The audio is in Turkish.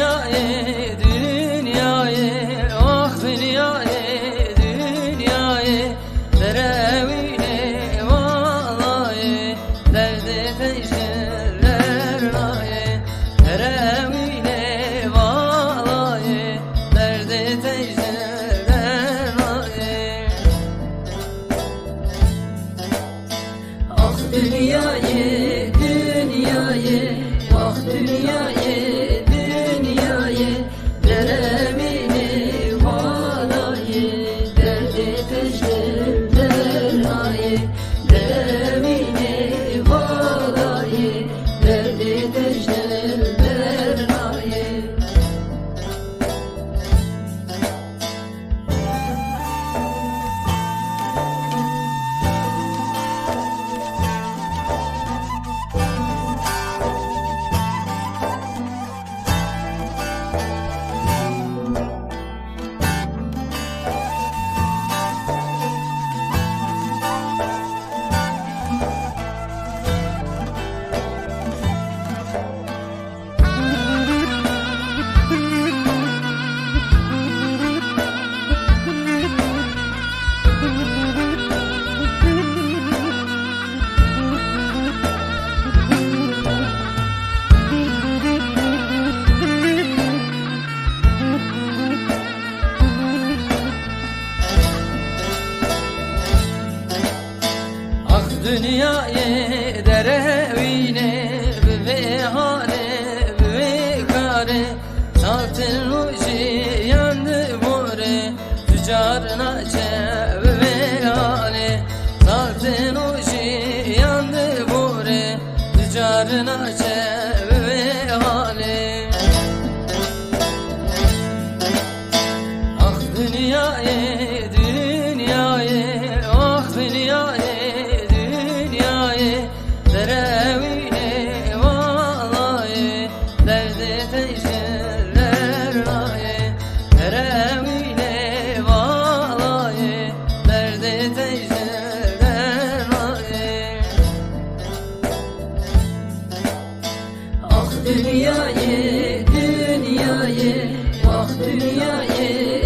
dünyayı, dünyayı, ah dünyayı, dünyayı, derevine vallahi, derdi tecrüler vallahi, derevine vallahi, derdi tecrüler vallahi. Ah dünyayı, dünyayı, ah dünyayı, dünyayı, deremini vallahi, derdi tecrüler vallahi, deremini vallahi, derdi tecrüler vallahi. Dünyayı derevine ve hale ve kare, saltın ucu yandı bore, tüccarına ve hale, saltın ucu yandı bore, tüccarına ve hale. Ah dünyayı, dünyayı, ah dünyayı, derevine vallahi, derdi tecrüler vallahi, derevine vallahi, derdi tecrüler vallahi. Ah dünyayı, dünyayı, ah dünyayı,